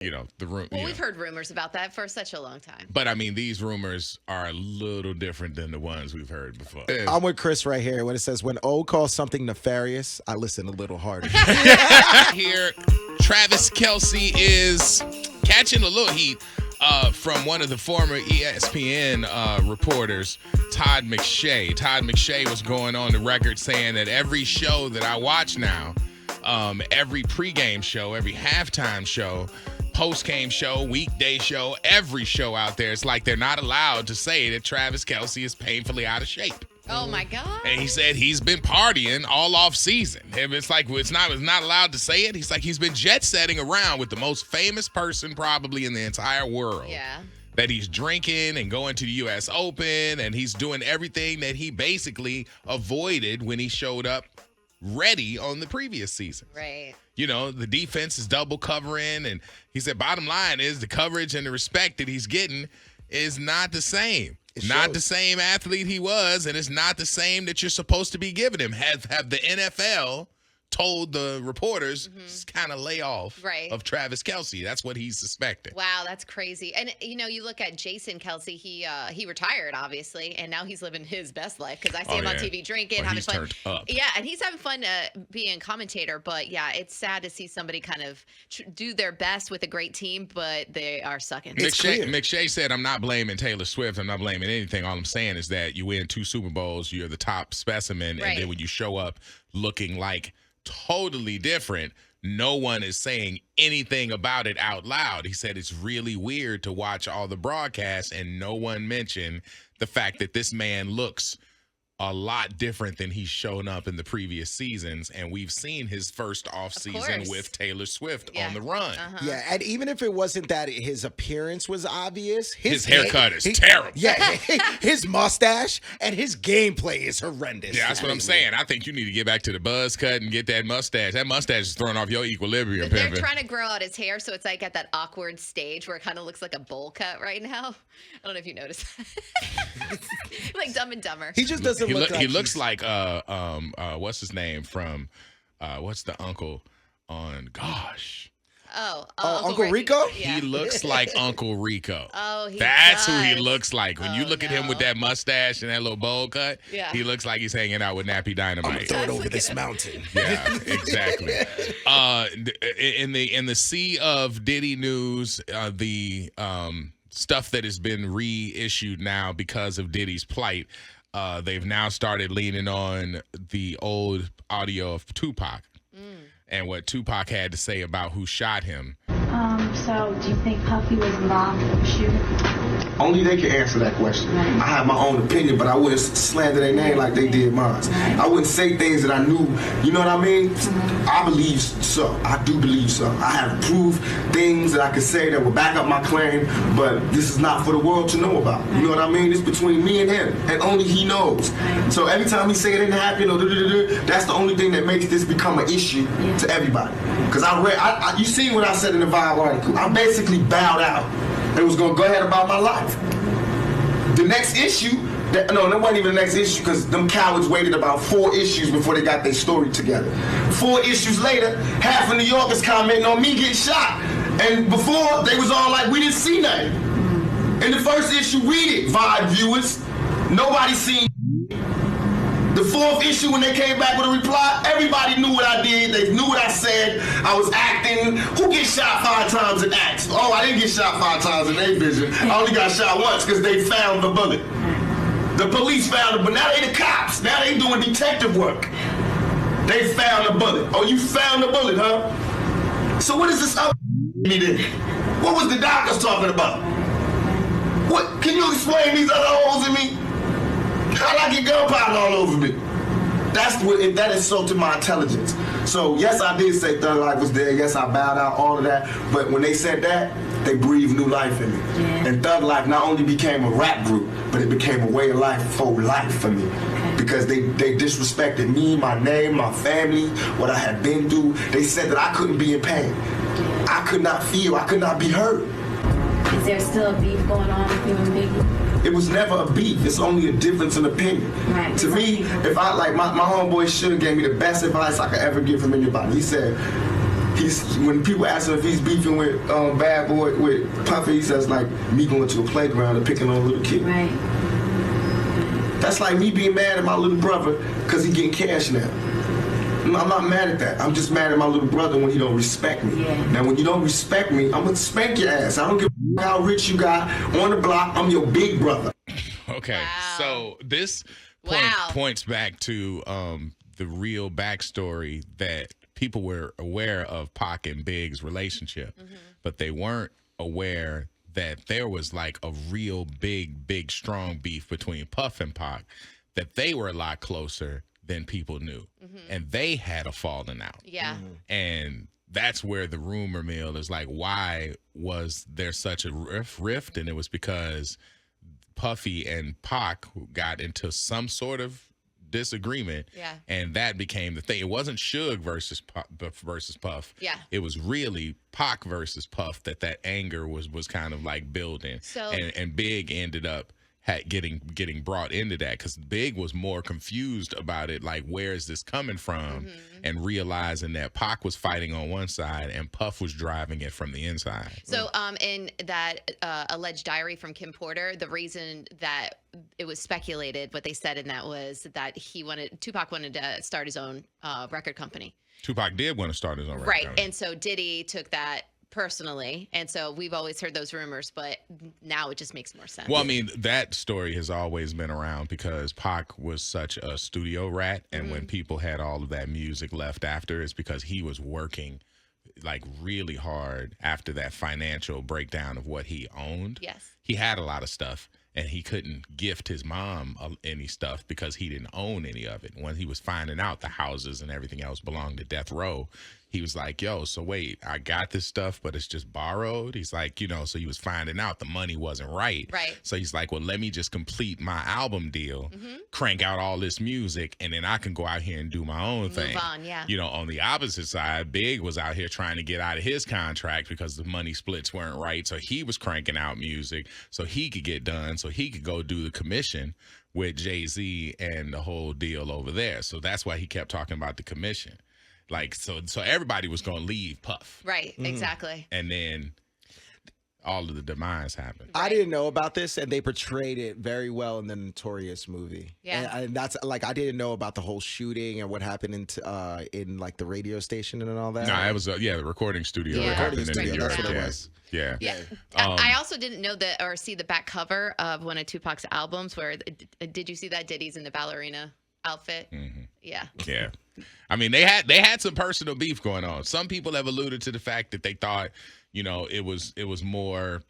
the room. Well, we've heard rumors about that for such a long time. But I mean, these rumors are a little different than the ones we've heard before. I'm with Chris right here when it says, when O calls something nefarious, I listen a little harder. Here, Travis Kelce is catching a little heat from one of the former ESPN reporters, Todd McShay. Todd McShay was going on the record saying that every show that I watch now, every pregame show, every halftime show, post-game show, weekday show, every show out there, it's like they're not allowed to say that Travis Kelce is painfully out of shape. Oh, my God. And he said he's been partying all off season. It's like it's not allowed to say it. He's like he's been jet-setting around with the most famous person probably in the entire world. Yeah. That he's drinking and going to the U.S. Open, and he's doing everything that he basically avoided when he showed up ready on the previous season. Right. The defense is double covering, and he said bottom line is the coverage and the respect that he's getting is not the same. Not the same athlete he was, and it's not the same that you're supposed to be giving him. Have the NFL told the reporters kind of lay off of Travis Kelce. That's what he's suspecting. Wow, that's crazy. And, you look at Jason Kelce, he retired, obviously, and now he's living his best life because I see him on TV drinking, having fun. Turned up. Yeah, and he's having fun being a commentator. But, yeah, it's sad to see somebody kind of do their best with a great team, but they are sucking. McShay said, I'm not blaming Taylor Swift. I'm not blaming anything. All I'm saying is that you win 2 Super Bowls, you're the top specimen, and then when you show up looking like totally different, no one is saying anything about it out loud. He said it's really weird to watch all the broadcasts and no one mentioned the fact that this man looks a lot different than he's shown up in the previous seasons, and we've seen his first off season with Taylor Swift on the run. Yeah, and even if it wasn't that his appearance was obvious, his haircut is terrible. Yeah, his mustache and his gameplay is horrendous. Yeah, that's what I'm saying. I think you need to get back to the buzz cut and get that mustache. That mustache is throwing off your equilibrium. They're trying to grow out his hair, so it's like at that awkward stage where it kind of looks like a bowl cut right now. I don't know if you noticed that. Like Dumb and Dumber. He just doesn't look like he looks like what's his name from what's the uncle on Uncle Rico? Yeah. He looks like Uncle Rico. Oh, That's who he looks like. When you look at him with that mustache and that little bowl cut, he looks like he's hanging out with Nappy Dynamite. Throw it over this mountain. Yeah, exactly. In the sea of Diddy news, the stuff that has been reissued now because of Diddy's plight, they've now started leaning on the old audio of Tupac and what Tupac had to say about who shot him. So do you think Puffy was involved in the shooting? Only they can answer that question. I have my own opinion, but I wouldn't slander their name like they did mine. I wouldn't say things that I knew, you know what I mean? I believe so. I do believe so. I have proved things that I could say that will back up my claim, but this is not for the world to know about. You know what I mean? It's between me and him, and only he knows. So every time he say it didn't happen, or that's the only thing that makes this become an issue to everybody. Because you seen what I said in the Vibe article. I basically bowed out and was going to go ahead about my life. The next issue, that wasn't even the next issue because them cowards waited about 4 issues before they got their story together. 4 issues later, half of New York is commenting on me getting shot. And before, they was all like, we didn't see nothing. In the first issue, read it, Vibe viewers. Nobody seen. The 4th issue, when they came back with a reply, everybody knew what I did. They knew what I said. I was acting. Who gets shot 5 times in acts? Oh, I didn't get shot 5 times in their vision. I only got shot once because they found the bullet. The police found it, but now they the cops. Now they doing detective work. They found the bullet. Oh, you found the bullet, huh? So what is this other me then? What was the doctors talking about? What? Can you explain these other holes in me? How'd I get gunpowder all over me? That insulted my intelligence. So yes, I did say Thug Life was there. Yes, I bowed out, all of that. But when they said that, they breathed new life in me. Yeah. And Thug Life not only became a rap group, but it became a way of life for life for me. Because they disrespected me, my name, my family, what I had been through. They said that I couldn't be in pain. I could not feel. I could not be hurt. Is there still a beef going on with you and Biggie? It was never a beef. It's only a difference in opinion. Right. To me, if I my homeboy should have gave me the best advice I could ever get from anybody. He said, when people ask him if he's beefing with Bad Boy with Puffy, he says like me going to a playground and picking on a little kid. Right. That's like me being mad at my little brother because he getting cash now. I'm not mad at that. I'm just mad at my little brother when he don't respect me. Yeah. Now, when you don't respect me, I'm gonna spank your ass. I don't give a how rich you got on the block. I'm your big brother. Okay, Wow. so this points back to the real backstory that people were aware of Pac and Big's relationship, but they weren't aware that there was like a real big, strong beef between Puff and Pac, that they were a lot closer than people knew. And they had a falling out. Yeah. And that's where the rumor mill is like, why was there such a rift? And it was because Puffy and Pac got into some sort of disagreement, and that became the thing. It wasn't Suge versus Puff. Yeah, it was really Pac versus Puff that anger was kind of like building. So and Big ended up getting brought into that because Big was more confused about it, like where is this coming from, and realizing that Pac was fighting on one side and Puff was driving it from the inside. So in that alleged diary from Kim Porter, the reason that it was speculated, what they said in that was that Tupac wanted to start his own record company. Tupac did want to start his own record company. And so Diddy took that personally, and so we've always heard those rumors, but now it just makes more sense. Well, I mean, that story has always been around because Pac was such a studio rat, and when people had all of that music left after, it's because he was working like really hard after that financial breakdown of what he owned. Yes. He had a lot of stuff, and he couldn't gift his mom any stuff because he didn't own any of it. When he was finding out the houses and everything else belonged to Death Row, he was like, yo, so wait, I got this stuff, but it's just borrowed. He's like, so he was finding out the money wasn't right. Right. So he's like, well, let me just complete my album deal, crank out all this music, and then I can go out here and do my own thing. Move on, yeah. On the opposite side, Big was out here trying to get out of his contract because the money splits weren't right. So he was cranking out music so he could get done, so he could go do the commission with Jay-Z and the whole deal over there. So that's why he kept talking about the commission. Like, so everybody was going to leave Puff. Right, exactly. And then all of the demise happened. I didn't know about this, and they portrayed it very well in the Notorious movie. Yeah. And that's like, I didn't know about the whole shooting and what happened in like the radio station and all that. No, it was the recording studio. Yeah. That happened Recording in New studio, York. that's what it was. Yeah. I also didn't know that or see the back cover of one of Tupac's albums where did you see that Diddy's in the ballerina outfit? Yeah. I mean, they had some personal beef going on. Some people have alluded to the fact that they thought, it was more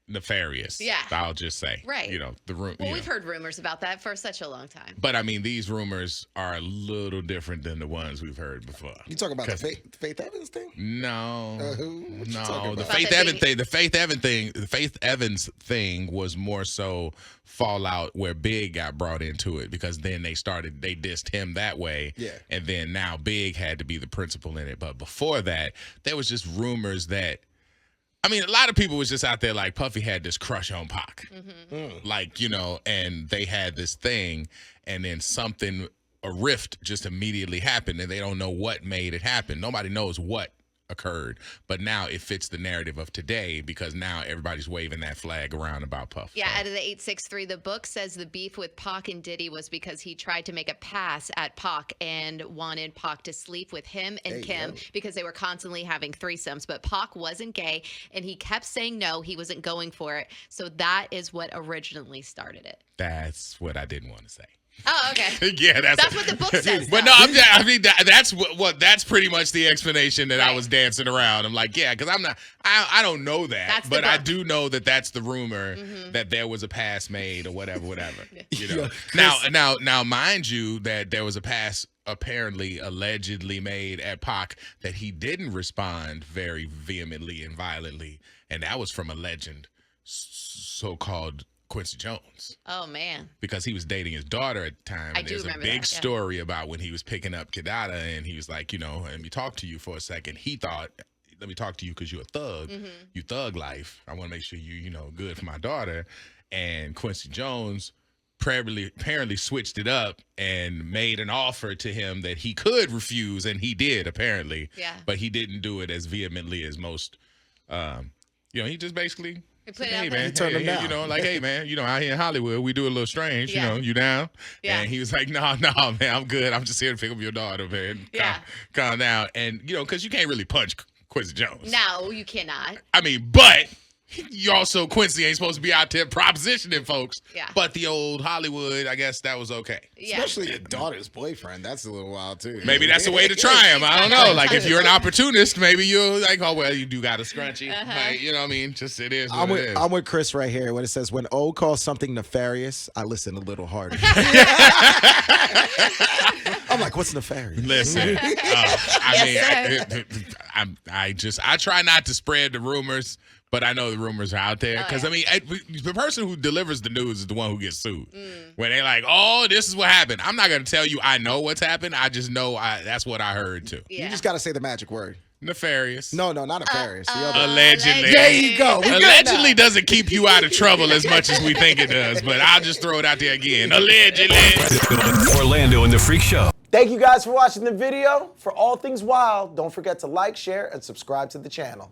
nefarious. Yeah. I'll just say. Right. The room. Well, we've heard rumors about that for such a long time. But I mean, these rumors are a little different than the ones we've heard before. You talking about the Faith Evans thing? No. What you talking No, about? the Faith Evans thing was more so fallout where Big got brought into it because then they dissed him that way. Yeah. And then now Big had to be the principal in it. But before that, there was just rumors that, I mean, a lot of people was just out there like Puffy had this crush on Pac. Like, and they had this thing, and then a rift just immediately happened, and they don't know what made it happen. Nobody knows what occurred, but now it fits the narrative of today because now everybody's waving that flag around about Puff. Yeah, out of the 863, the book says the beef with Pac and Diddy was because he tried to make a pass at Pac and wanted Pac to sleep with him and Kim because they were constantly having threesomes, but Pac wasn't gay and he kept saying no, he wasn't going for it. So that is what originally started it. That's what I didn't want to say. Oh, okay. Yeah, that's what the book says. But no, that's that's pretty much the explanation that I was dancing around. I'm like, yeah, because I don't know that, but I do know that that's the rumor that there was a pass made or whatever. Now, mind you, that there was a pass allegedly made at Pac that he didn't respond very vehemently and violently, and that was from a legend, so-called Quincy Jones. Oh, man. Because he was dating his daughter at the time. And there's a big story about when he was picking up Kedada and he was like, let me talk to you for a second. He thought, let me talk to you because you're a thug. You thug life. I want to make sure you, good for my daughter. And Quincy Jones apparently switched it up and made an offer to him that he could refuse, and he did apparently. Yeah. But he didn't do it as vehemently as most. He just basically. Put Hey it man, out there. hey man, out here in Hollywood, we do a little strange, Yeah. you down? Yeah. And he was like, no, man, I'm good. I'm just here to pick up your daughter, man. Calm down. And, because you can't really punch Quincy Jones. No, you cannot. I mean, but you also, Quincy ain't supposed to be out there propositioning folks. Yeah. But the old Hollywood, I guess that was okay. Yeah. Especially your daughter's boyfriend. That's a little wild, too. Maybe that's a way to try him. I don't know. Like, if you're an opportunist, maybe you're like, oh, well, you do got a scrunchie. Like, you know what I mean? Just it is what it is. I'm with Chris right here when it says, when O calls something nefarious, I listen a little harder. I'm like, what's nefarious? Listen, I try not to spread the rumors, but I know the rumors are out there. Because, the person who delivers the news is the one who gets sued. When they're like, oh, this is what happened. I'm not going to tell you I know what's happened. I just know that's what I heard, too. Yeah. You just got to say the magic word. Nefarious. No, not nefarious. Allegedly. There you go. Allegedly doesn't keep you out of trouble as much as we think it does, but I'll just throw it out there again. Allegedly. Orlando and the Freak Show. Thank you guys for watching the video. For all things wild, don't forget to like, share, and subscribe to the channel.